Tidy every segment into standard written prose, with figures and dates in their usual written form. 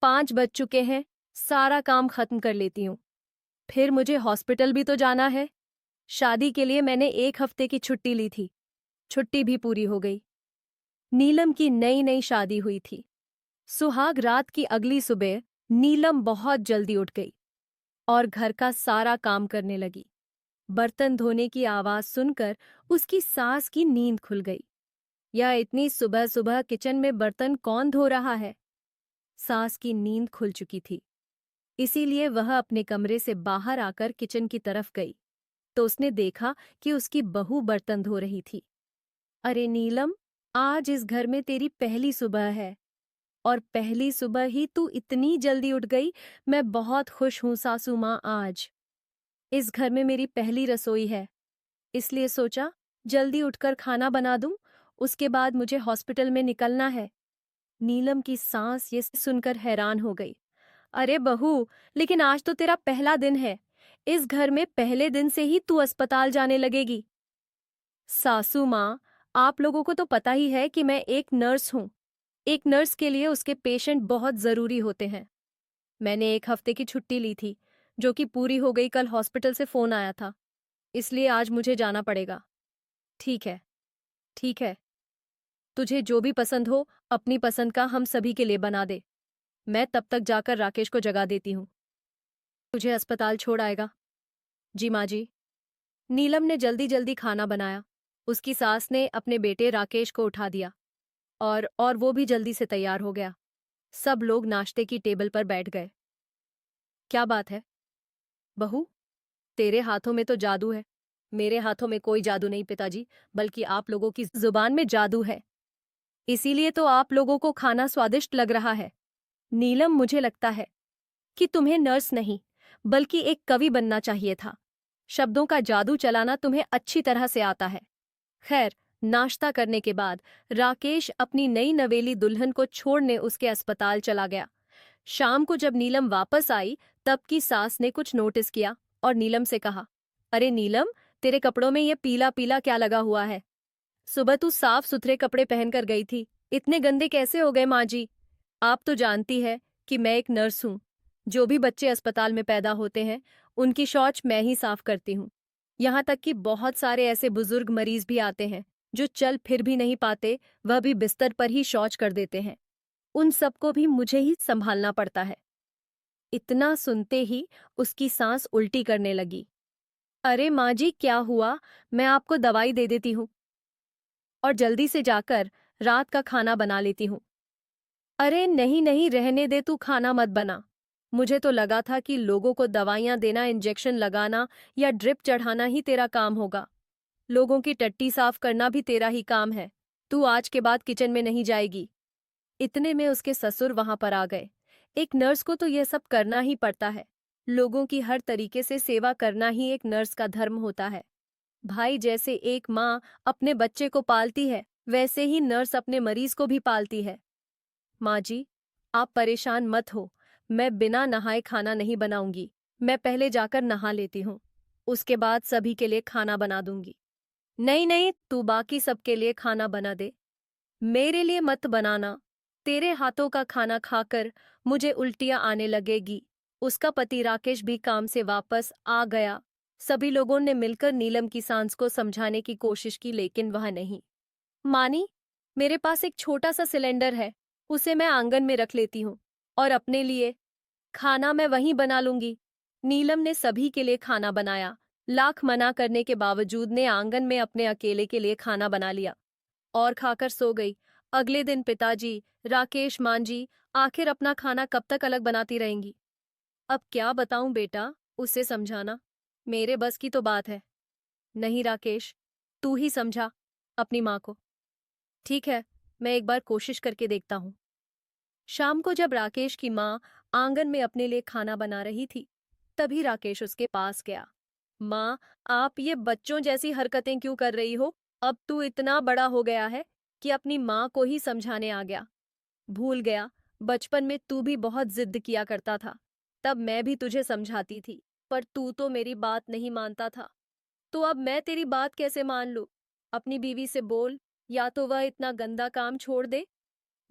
5 बज चुके हैं, सारा काम खत्म कर लेती हूँ। फिर मुझे हॉस्पिटल भी तो जाना है। शादी के लिए मैंने 1 हफ्ते की छुट्टी ली थी। छुट्टी भी पूरी हो गई। नीलम की नई नई शादी हुई थी। सुहाग रात की अगली सुबह नीलम बहुत जल्दी उठ गई और घर का सारा काम करने लगी। बर्तन धोने की आवाज सुनकर उसकी सास की नींद खुल गई। यह इतनी सुबह सुबह किचन में बर्तन कौन धो रहा है? सास की नींद खुल चुकी थी, इसीलिए वह अपने कमरे से बाहर आकर किचन की तरफ गई तो उसने देखा कि उसकी बहू बर्तन धो रही थी। अरे नीलम, आज इस घर में तेरी पहली सुबह है और पहली सुबह ही तू इतनी जल्दी उठ गई। मैं बहुत खुश हूं सासू माँ। आज इस घर में मेरी पहली रसोई है, इसलिए सोचा जल्दी उठकर खाना बना दूं, उसके बाद मुझे हॉस्पिटल में निकलना है। नीलम की सास ये सुनकर हैरान हो गई। अरे बहू, लेकिन आज तो तेरा पहला दिन है। इस घर में पहले दिन से ही तू अस्पताल जाने लगेगी। सासू माँ, आप लोगों को तो पता ही है कि मैं एक नर्स हूँ। एक नर्स के लिए उसके पेशेंट बहुत जरूरी होते हैं। मैंने 1 हफ्ते की छुट्टी ली थी, जो कि पूरी हो गई। कल हॉस्पिटल से फोन आया था, इसलिए आज मुझे जाना पड़ेगा। ठीक है, ठीक है। तुझे जो भी पसंद हो, अपनी पसंद का हम सभी के लिए बना दे। मैं तब तक जाकर राकेश को जगा देती हूँ। तुझे अस्पताल छोड़ आएगा। जी माँ जी। नीलम ने जल्दी जल्दी खाना बनाया। उसकी सास ने अपने बेटे राकेश को उठा दिया और वो भी जल्दी से तैयार हो गया। सब लोग नाश्ते की टेबल पर बैठ गए। क्या बात है बहू, तेरे हाथों में तो जादू है। मेरे हाथों में कोई जादू नहीं पिताजी, बल्कि आप लोगों की जुबान में जादू है। इसीलिए तो आप लोगों को खाना स्वादिष्ट लग रहा है। नीलम, मुझे लगता है कि तुम्हें नर्स नहीं, बल्कि एक कवि बनना चाहिए था। शब्दों का जादू चलाना तुम्हें अच्छी तरह से आता है। खैर, नाश्ता करने के बाद राकेश अपनी नई नवेली दुल्हन को छोड़ने उसके अस्पताल चला गया। शाम को जब नीलम वापस आई, तब की सास ने कुछ नोटिस किया और नीलम से कहा, अरे नीलम, तेरे कपड़ों में ये पीला पीला क्या लगा हुआ है? सुबह तू साफ सुथरे कपड़े पहनकर गई थी, इतने गंदे कैसे हो गए माँ जी? आप तो जानती है कि मैं एक नर्स हूँ। जो भी बच्चे अस्पताल में पैदा होते हैं, उनकी शौच मैं ही साफ करती हूँ। यहाँ तक कि बहुत सारे ऐसे बुजुर्ग मरीज भी आते हैं जो चल फिर भी नहीं पाते, वह भी बिस्तर पर ही शौच कर देते हैं। उन सबको भी मुझे ही संभालना पड़ता है। इतना सुनते ही उसकी सांस उल्टी करने लगी। अरे माँ जी, क्या हुआ? मैं आपको दवाई दे देती हूँ और जल्दी से जाकर रात का खाना बना लेती हूँ। अरे नहीं नहीं, रहने दे, तू खाना मत बना। मुझे तो लगा था कि लोगों को दवाइयाँ देना, इंजेक्शन लगाना या ड्रिप चढ़ाना ही तेरा काम होगा। लोगों की टट्टी साफ करना भी तेरा ही काम है। तू आज के बाद किचन में नहीं जाएगी। इतने में उसके ससुर वहां पर आ गए। एक नर्स को तो यह सब करना ही पड़ता है। लोगों की हर तरीके से सेवा करना ही एक नर्स का धर्म होता है। भाई, जैसे एक माँ अपने बच्चे को पालती है, वैसे ही नर्स अपने मरीज को भी पालती है। माँ जी, आप परेशान मत हो। मैं बिना नहाए खाना नहीं बनाऊंगी। मैं पहले जाकर नहा लेती हूँ, उसके बाद सभी के लिए खाना बना दूंगी। नहीं नहीं, तू बाकी सबके लिए खाना बना दे, मेरे लिए मत बनाना। तेरे हाथों का खाना खाकर मुझे उल्टियां आने लगेगी। उसका पति राकेश भी काम से वापस आ गया। सभी लोगों ने मिलकर नीलम की सांस को समझाने की कोशिश की, लेकिन वह नहीं मानी। मेरे पास एक छोटा सा सिलेंडर है, उसे मैं आंगन में रख लेती हूँ और अपने लिए खाना मैं वहीं बना लूंगी। नीलम ने सभी के लिए खाना बनाया। लाख मना करने के बावजूद ने आंगन में अपने अकेले के लिए खाना बना लिया और खाकर सो गई। अगले दिन पिताजी, राकेश, मां जी आखिर अपना खाना कब तक अलग बनाती रहेंगी? अब क्या बताऊं बेटा, उसे समझाना मेरे बस की तो बात है नहीं। राकेश, तू ही समझा अपनी माँ को। ठीक है, मैं एक बार कोशिश करके देखता हूँ। शाम को जब राकेश की माँ आंगन में अपने लिए खाना बना रही थी, तभी राकेश उसके पास गया। माँ, आप ये बच्चों जैसी हरकतें क्यों कर रही हो? अब तू इतना बड़ा हो गया है कि अपनी माँ को ही समझाने आ गया। भूल गया, बचपन में तू भी बहुत जिद किया करता था। तब मैं भी तुझे समझाती थी, पर तू तो मेरी बात नहीं मानता था। तो अब मैं तेरी बात कैसे मान लूं? अपनी बीवी से बोल, या तो वह इतना गंदा काम छोड़ दे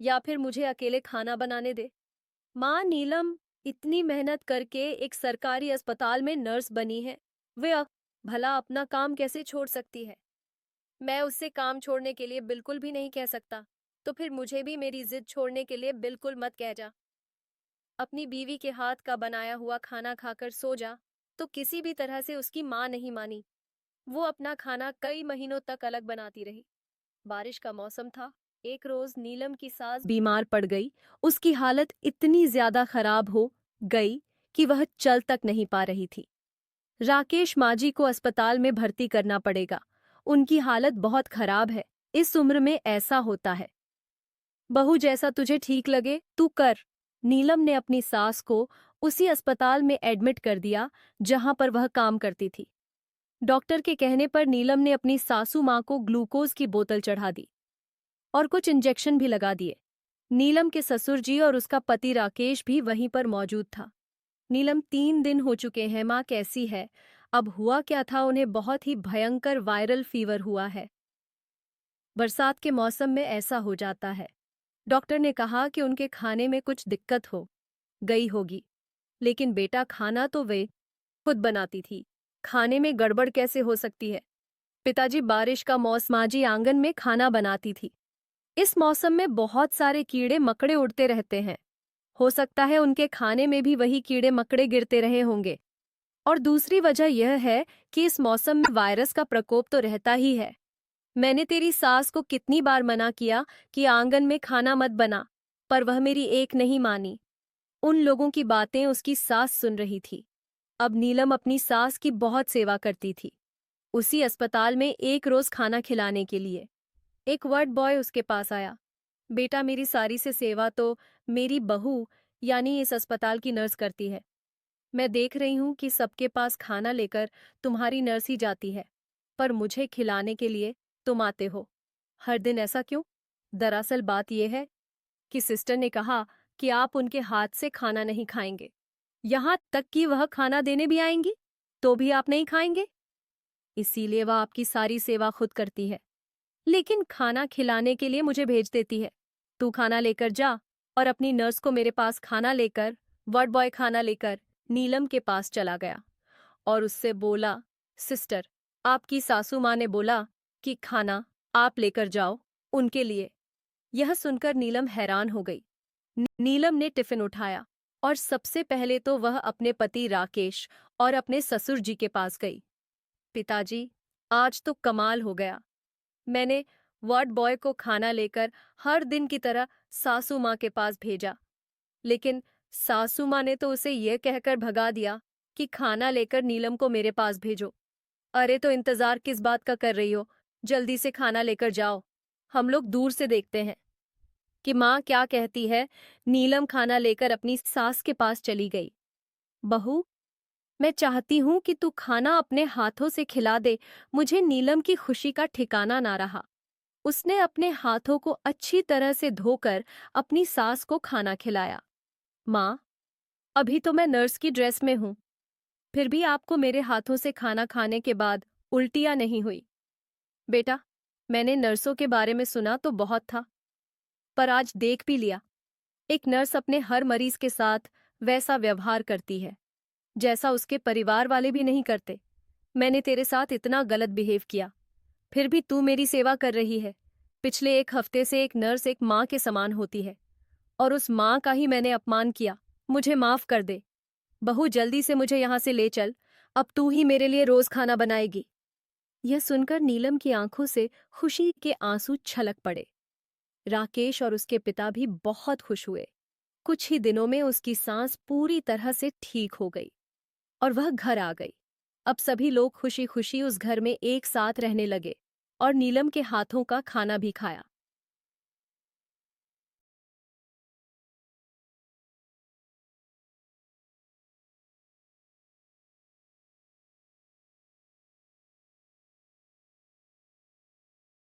या फिर मुझे अकेले खाना बनाने दे। माँ, नीलम इतनी मेहनत करके एक सरकारी अस्पताल में नर्स बनी है। भला अपना काम कैसे छोड़ सकती है? मैं उससे काम छोड़ने के लिए बिल्कुल भी नहीं कह सकता। तो फिर मुझे भी मेरी जिद छोड़ने के लिए बिल्कुल मत कह जा। अपनी बीवी के हाथ का बनाया हुआ खाना खाकर सो जा। तो किसी भी तरह से उसकी माँ नहीं मानी। वो अपना खाना कई महीनों तक अलग बनाती रही। बारिश का मौसम था। एक रोज नीलम की सास बीमार पड़ गई। उसकी हालत इतनी ज्यादा खराब हो गई कि वह चल तक नहीं पा रही थी। राकेश माजी को अस्पताल में भर्ती करना पड़ेगा। उनकी हालत बहुत खराब है। इस उम्र में ऐसा होता है। बहू, जैसा तुझे ठीक लगे तू कर। नीलम ने अपनी सास को उसी अस्पताल में एडमिट कर दिया जहां पर वह काम करती थी। डॉक्टर के कहने पर नीलम ने अपनी सासू माँ को ग्लूकोज की बोतल चढ़ा दी और कुछ इंजेक्शन भी लगा दिए। नीलम के ससुर जी और उसका पति राकेश भी वहीं पर मौजूद था। नीलम, 3 दिन हो चुके हैं, माँ कैसी है? अब हुआ क्या था, उन्हें बहुत ही भयंकर वायरल फीवर हुआ है। बरसात के मौसम में ऐसा हो जाता है। डॉक्टर ने कहा कि उनके खाने में कुछ दिक्कत हो गई होगी। लेकिन बेटा, खाना तो वे खुद बनाती थी। खाने में गड़बड़ कैसे हो सकती है? पिताजी, बारिश का मौसम, माँ जी आंगन में खाना बनाती थी। इस मौसम में बहुत सारे कीड़े मकड़े उड़ते रहते हैं। हो सकता है उनके खाने में भी वही कीड़े मकड़े गिरते रहे होंगे। और दूसरी वजह यह है कि इस मौसम में वायरस का प्रकोप तो रहता ही है। मैंने तेरी सास को कितनी बार मना किया कि आंगन में खाना मत बना, पर वह मेरी एक नहीं मानी। उन लोगों की बातें उसकी सास सुन रही थी। अब नीलम अपनी सास की बहुत सेवा करती थी। उसी अस्पताल में एक रोज खाना खिलाने के लिए एक वार्ड बॉय उसके पास आया। बेटा, मेरी सारी से सेवा तो मेरी बहू यानी इस अस्पताल की नर्स करती है। मैं देख रही हूं कि सबके पास खाना लेकर तुम्हारी नर्स ही जाती है, पर मुझे खिलाने के लिए तुम आते हो हर दिन, ऐसा क्यों? दरअसल बात यह है कि सिस्टर ने कहा कि आप उनके हाथ से खाना नहीं खाएंगे। यहां तक कि वह खाना देने भी आएंगी तो भी आप नहीं खाएंगे। इसीलिए वह आपकी सारी सेवा खुद करती है, लेकिन खाना खिलाने के लिए मुझे भेज देती है। तू खाना लेकर जा। और अपनी नर्स को मेरे पास खाना लेकर वार्ड बॉय खाना लेकर नीलम के पास चला गया और उससे बोला, सिस्टर, आपकी सासू माँ ने बोला कि खाना आप लेकर जाओ उनके लिए। यह सुनकर नीलम हैरान हो गई। नीलम ने टिफिन उठाया और सबसे पहले तो वह अपने पति राकेश और अपने ससुर जी के पास गई। पिताजी, आज तो कमाल हो गया। मैंने वार्ड बॉय को खाना लेकर हर दिन की तरह सासू माँ के पास भेजा, लेकिन सासू माँ ने तो उसे यह कहकर भगा दिया कि खाना लेकर नीलम को मेरे पास भेजो। अरे तो इंतजार किस बात का कर रही हो? जल्दी से खाना लेकर जाओ। हम लोग दूर से देखते हैं कि माँ क्या कहती है। नीलम खाना लेकर अपनी सास के पास चली गई। बहू, मैं चाहती हूं कि तू खाना अपने हाथों से खिला दे। मुझे नीलम की खुशी का ठिकाना ना रहा। उसने अपने हाथों को अच्छी तरह से धोकर अपनी सास को खाना खिलाया। माँ, अभी तो मैं नर्स की ड्रेस में हूं, फिर भी आपको मेरे हाथों से खाना खाने के बाद उल्टियां नहीं हुई? बेटा, मैंने नर्सों के बारे में सुना तो बहुत था, पर आज देख भी लिया। एक नर्स अपने हर मरीज के साथ वैसा व्यवहार करती है जैसा उसके परिवार वाले भी नहीं करते। मैंने तेरे साथ इतना गलत बिहेव किया, फिर भी तू मेरी सेवा कर रही है। पिछले 1 हफ्ते से एक नर्स एक माँ के समान होती है, और उस माँ का ही मैंने अपमान किया। मुझे माफ कर दे। बहू, जल्दी से मुझे यहाँ से ले चल। अब तू ही मेरे लिए रोज खाना बनाएगी। यह सुनकर नीलम की आंखों से खुशी के आंसू छलक पड़े। राकेश और उसके पिता भी बहुत खुश हुए। कुछ ही दिनों में उसकी सांस पूरी तरह से ठीक हो गई और वह घर आ गई। अब सभी लोग खुशी खुशी उस घर में एक साथ रहने लगे और नीलम के हाथों का खाना भी खाया।